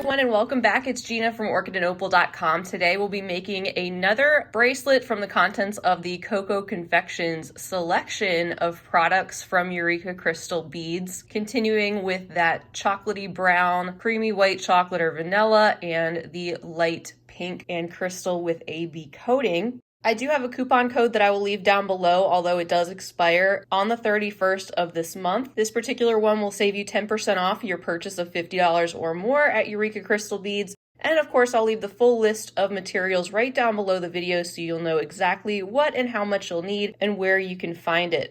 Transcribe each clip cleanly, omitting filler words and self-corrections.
everyone, and welcome back. It's Gina from orchidandopal.com. Today we'll be making another bracelet from the contents of the Cocoa Confections selection of products from Eureka Crystal Beads, continuing with that chocolatey brown, creamy white chocolate or vanilla, and the light pink and crystal with a bee coating. I do have a coupon code that I will leave down below, although it does expire on the 31st of this month. This particular one will save you 10% off your purchase of $50 or more at Eureka Crystal Beads. And of course, I'll leave the full list of materials right down below the video so you'll know exactly what and how much you'll need and where you can find it.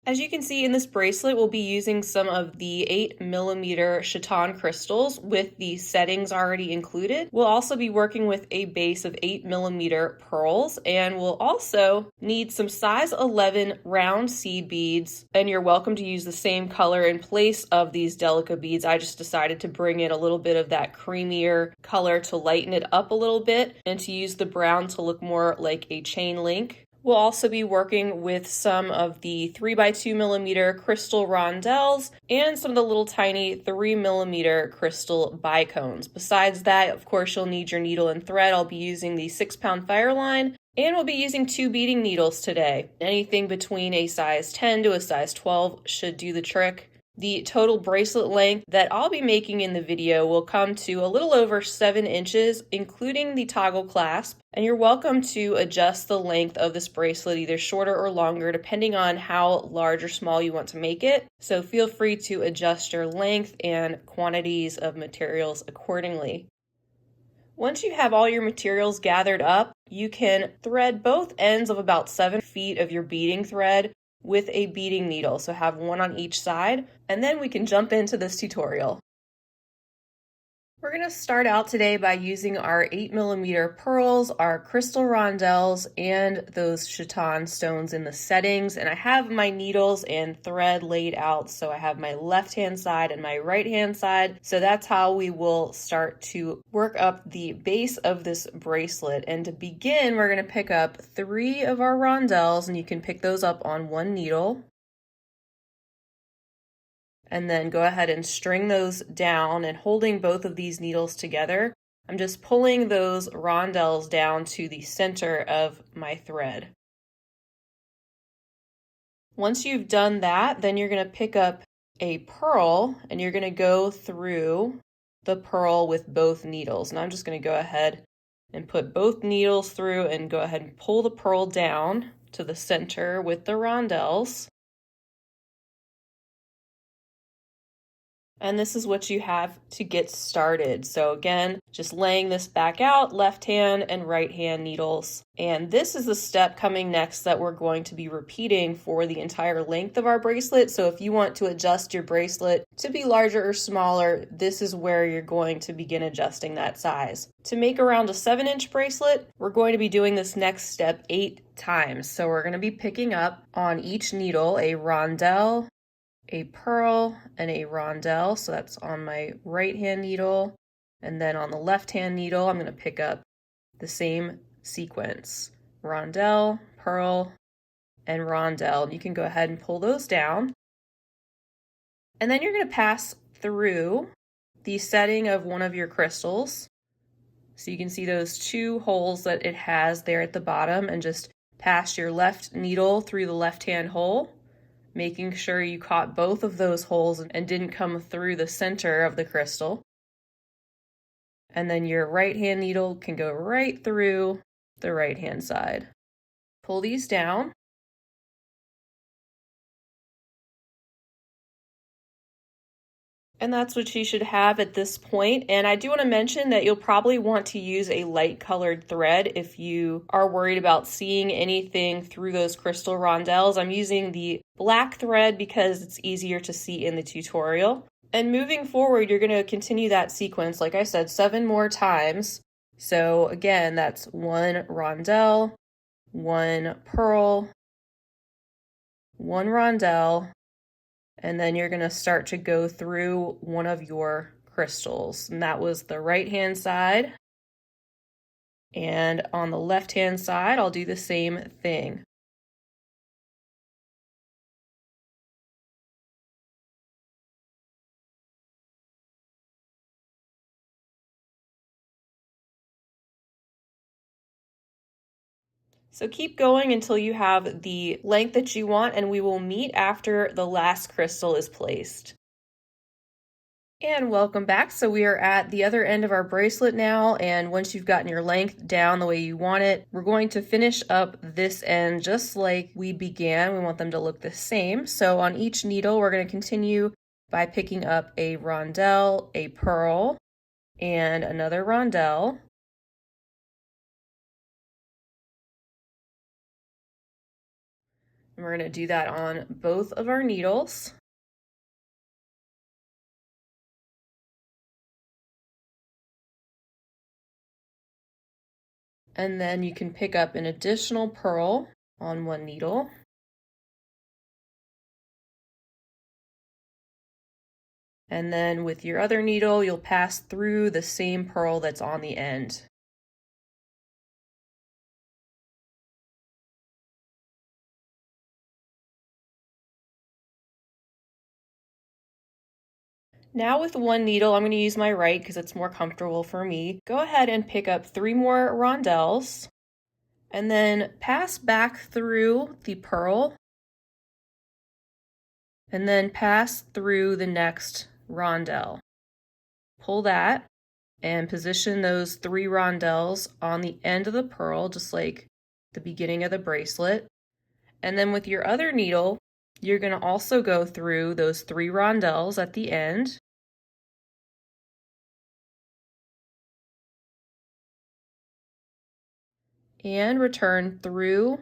As you can see in this bracelet, we'll be using some of the 8mm Chaton crystals with the settings already included. We'll also be working with a base of 8mm pearls, and we'll also need some size 11 round seed beads, and you're welcome to use the same color in place of these Delica beads. I just decided to bring in a little bbit of that creamier color to lighten it up a little bit and to use the brown to look more like a chain link. We'll also be working with some of the 3x2mm crystal rondelles and some of the little tiny 3mm crystal bicones. Besides that, of course, you'll need your needle and thread. I'll be using the 6-pound FireLine, and we'll be using 2 beading needles today. Anything between a size 10 to a size 12 should do the trick. The total bracelet length that I'll be making in the video will come to a little over 7 inches, including the toggle clasp, and you're welcome to adjust the length of this bracelet either shorter or longer depending on how large or small you want to make it. So feel free to adjust your length and quantities of materials accordingly. Once you have all your materials gathered up, you can thread both ends of about 7 feet of your beading thread with a beading needle, so have one on each side, and then we can jump into this tutorial. We're going to start out today by using our 8mm pearls, our crystal rondelles, and those Chaton stones in the settings. And I have my needles and thread laid out, so I have my left-hand side and my right-hand side. So that's how we will start to work up the base of this bracelet. And to begin, we're going to pick up 3 of our rondelles, and you can pick those up on one needle. And then go ahead and string those down, and holding both of these needles together, I'm just pulling those rondelles down to the center of my thread. Once you've done that, then you're going to pick up a pearl and you're going to go through the pearl with both needles. And I'm just going to go ahead and put both needles through and go ahead and pull the pearl down to the center with the rondelles. And this is what you have to get started. So again, just laying this back out, left hand and right hand needles. And this is the step coming next that we're going to be repeating for the entire length of our bracelet. So if you want to adjust your bracelet to be larger or smaller, this is where you're going to begin adjusting that size. To make around a 7-inch bracelet, we're going to be doing this next step 8 times. So we're going to be picking up on each needle a rondelle, a pearl, and a rondelle. So that's on my right hand needle, and then on the left hand needle I'm going to pick up the same sequence: rondelle, pearl, and rondelle. You can go ahead and pull those down, and then you're going to pass through the setting of one of your crystals. So you can see those 2 holes that it has there at the bottom, and just pass your left needle through the left hand hole, making sure you caught both of those holes and didn't come through the center of the crystal. And then your right hand needle can go right through the right hand side. Pull these down. And that's what you should have at this point. And I do want to mention that you'll probably want to use a light colored thread if you are worried about seeing anything through those crystal rondelles. I'm using the black thread because it's easier to see in the tutorial. And moving forward, you're going to continue that sequence, like I said, 7 more times. So again, that's 1 rondelle, 1 pearl, 1 rondelle, and then you're going to start to go through one of your crystals. And that was the right hand side. And on the left hand side, I'll do the same thing. So keep going until you have the length that you want, and we will meet after the last crystal is placed. And welcome back. So we are at the other end of our bracelet now, and once you've gotten your length down the way you want it, we're going to finish up this end just like we began. We want them to look the same. So on each needle, we're going to continue by picking up a rondelle, a pearl, and another rondelle. And we're going to do that on both of our needles. And then you can pick up an additional pearl on one needle. And then with your other needle, you'll pass through the same pearl that's on the end. Now with one needle, I'm going to use my right because it's more comfortable for me. Go ahead and pick up 3 more rondelles and then pass back through the pearl and then pass through the next rondelle. Pull that and position those 3 rondelles on the end of the pearl, just like the beginning of the bracelet. And then with your other needle, you're going to also go through those 3 rondelles at the end. And return through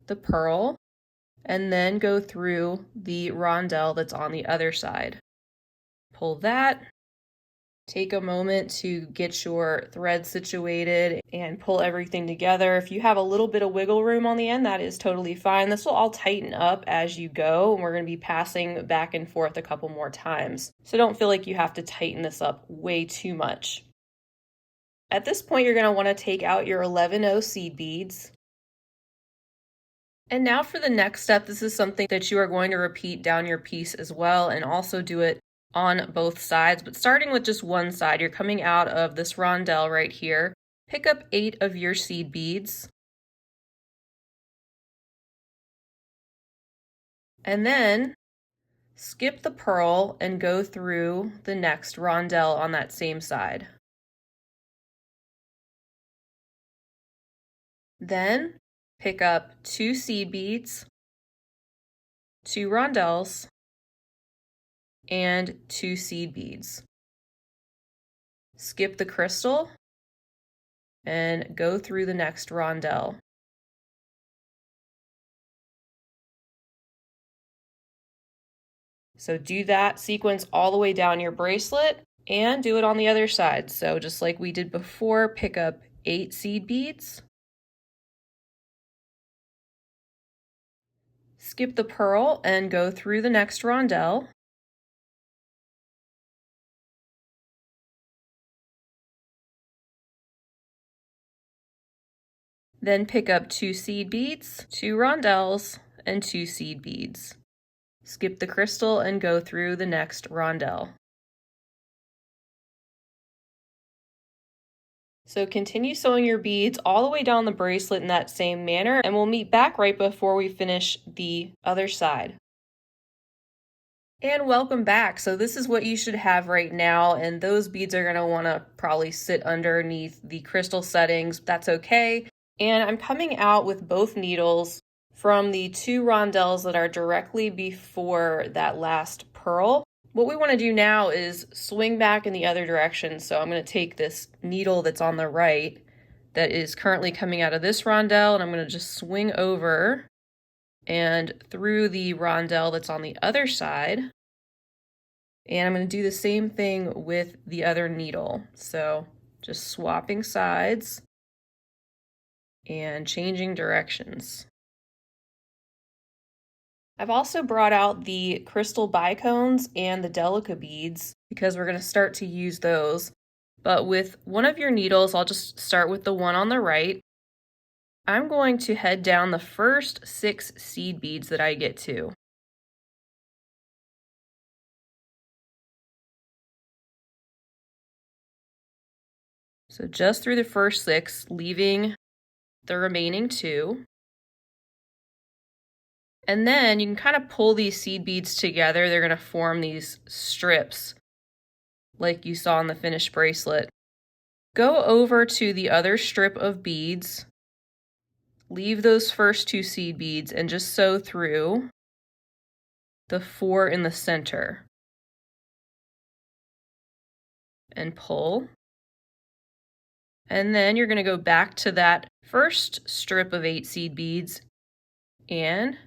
the pearl and then go through the rondelle that's on the other side. Pull that. Take a moment to get your thread situated and pull everything together. If you have a little bit of wiggle room on the end, that is totally fine. This will all tighten up as you go, and we're going to be passing back and forth a couple more times. So don't feel like you have to tighten this up way too much. At this point, you're going to want to take out your 11-0 seed beads. And now for the next step, this is something that you are going to repeat down your piece as well, and also do it on both sides. But starting with just one side, you're coming out of this rondelle right here. Pick up 8 of your seed beads. And then skip the pearl and go through the next rondelle on that same side. Then pick up 2 seed beads, 2 rondelles, and 2 seed beads. Skip the crystal and go through the next rondelle. So do that sequence all the way down your bracelet and do it on the other side. So just like we did before, pick up 8 seed beads. Skip the pearl and go through the next rondelle. Then pick up 2 seed beads, 2 rondelles, and 2 seed beads. Skip the crystal and go through the next rondelle. So continue sewing your beads all the way down the bracelet in that same manner, and we'll meet back right before we finish the other side. And welcome back. So this is what you should have right now, and those beads are going to want to probably sit underneath the crystal settings. That's okay. And I'm coming out with both needles from the 2 rondelles that are directly before that last pearl. What we want to do now is swing back in the other direction. So I'm going to take this needle that's on the right that is currently coming out of this rondelle, and I'm going to just swing over and through the rondelle that's on the other side. And I'm going to do the same thing with the other needle. So just swapping sides and changing directions. I've also brought out the crystal bicones and the Delica beads because we're going to start to use those. But with one of your needles, I'll just start with the one on the right. I'm going to head down the first 6 seed beads that I get to. So just through the first 6, leaving the remaining 2. And then you can kind of pull these seed beads together. They're going to form these strips like you saw in the finished bracelet. Go over to the other strip of beads, leave those first 2 seed beads, and just sew through the 4 in the center. And pull. And then you're going to go back to that first strip of 8 seed beads and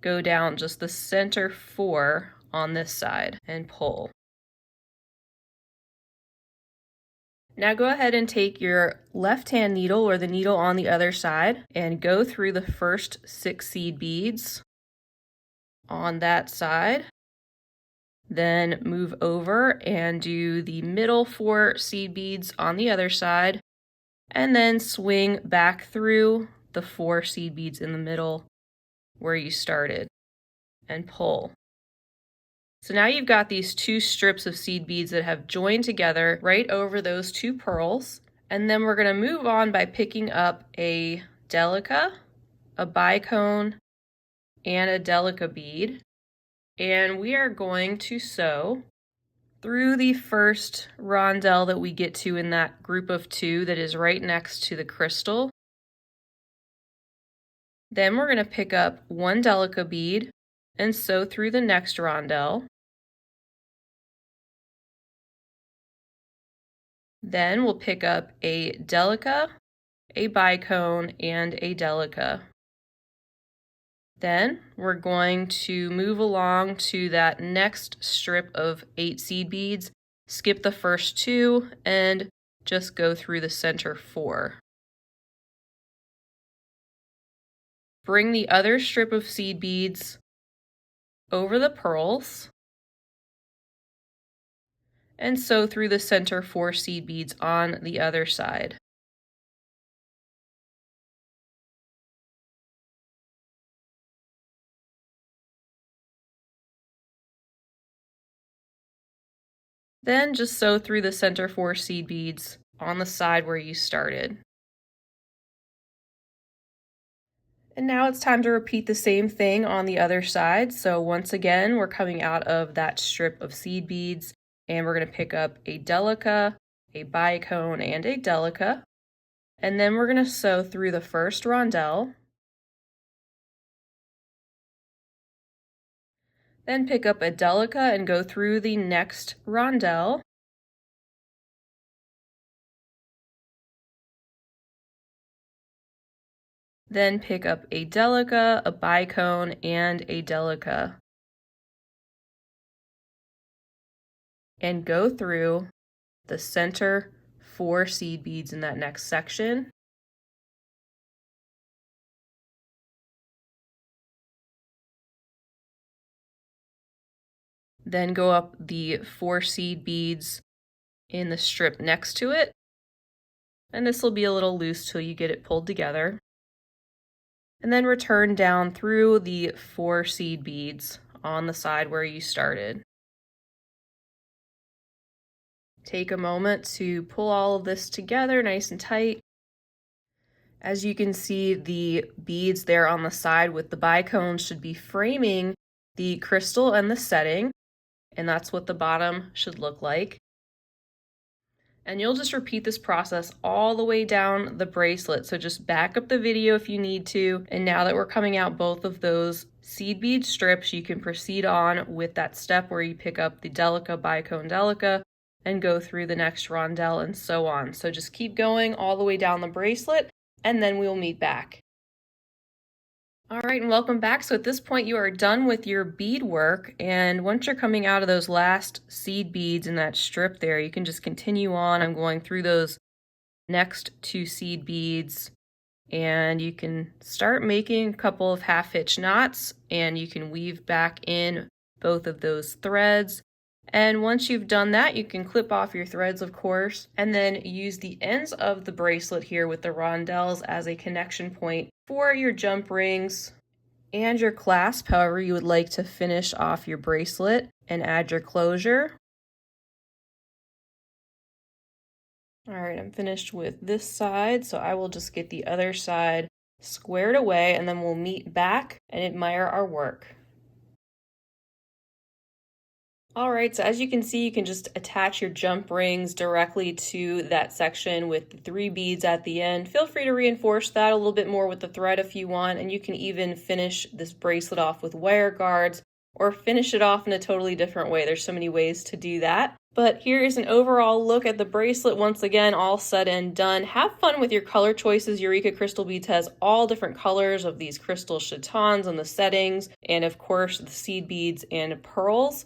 go down just the center 4 on this side and pull. Now go ahead and take your left-hand needle or the needle on the other side and go through the first 6 seed beads on that side. Then move over and do the middle 4 seed beads on the other side, and then swing back through the 4 seed beads in the middle where you started and pull. So now you've got these 2 strips of seed beads that have joined together right over those 2 pearls. And then we're going to move on by picking up a Delica, a Bicone, and a Delica bead. And we are going to sew through the first rondelle that we get to in that group of 2 that is right next to the crystal. Then we're going to pick up 1 Delica bead and sew through the next rondelle. Then we'll pick up a Delica, a Bicone, and a Delica. Then we're going to move along to that next strip of 8 seed beads, skip the first 2, and just go through the center 4. Bring the other strip of seed beads over the pearls and sew through the center 4 seed beads on the other side. Then just sew through the center 4 seed beads on the side where you started. And now it's time to repeat the same thing on the other side. So once again, we're coming out of that strip of seed beads and we're going to pick up a Delica, a Bicone, and a Delica. And then we're going to sew through the first rondelle. Then pick up a Delica and go through the next rondelle. Then pick up a Delica, a Bicone, and a Delica. And go through the center 4 seed beads in that next section. Then go up the 4 seed beads in the strip next to it. And this will be a little loose till you get it pulled together. And then return down through the 4 seed beads on the side where you started. Take a moment to pull all of this together nice and tight. As you can see, the beads there on the side with the bicones should be framing the crystal and the setting, and that's what the bottom should look like. And you'll just repeat this process all the way down the bracelet. So just back up the video if you need to. And now that we're coming out both of those seed bead strips, you can proceed on with that step where you pick up the Delica, Bicone, Delica, and go through the next rondelle and so on. So just keep going all the way down the bracelet, and then we'll meet back. All right, and welcome back. So at this point you are done with your beadwork, and once you're coming out of those last seed beads in that strip there, you can just continue on. I'm going through those next 2 seed beads, and you can start making a couple of half-hitch knots, and you can weave back in both of those threads. And once you've done that, you can clip off your threads, of course, and then use the ends of the bracelet here with the rondelles as a connection point for your jump rings and your clasp, however you would like to finish off your bracelet and add your closure. All right, I'm finished with this side, so I will just get the other side squared away and then we'll meet back and admire our work. Alright, so as you can see, you can just attach your jump rings directly to that section with the 3 beads at the end. Feel free to reinforce that a little bit more with the thread if you want, and you can even finish this bracelet off with wire guards or finish it off in a totally different way. There's so many ways to do that. But here is an overall look at the bracelet once again, all said and done. Have fun with your color choices. Eureka Crystal Beads has all different colors of these crystal chatons and the settings, and of course the seed beads and pearls.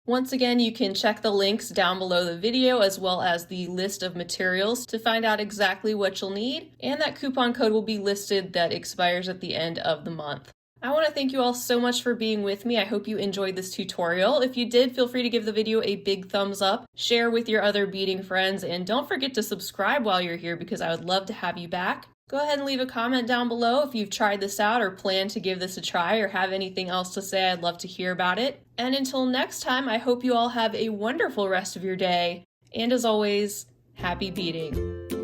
Once again, you can check the links down below the video as well as the list of materials to find out exactly what you'll need, and that coupon code will be listed that expires at the end of the month. I want to thank you all so much for being with me. I hope you enjoyed this tutorial. If you did, feel free to give the video a big thumbs up, share with your other beading friends, and don't forget to subscribe while you're here because I would love to have you back. Go ahead and leave a comment down below if you've tried this out or plan to give this a try or have anything else to say. I'd love to hear about it. And until next time, I hope you all have a wonderful rest of your day. And as always, happy beading.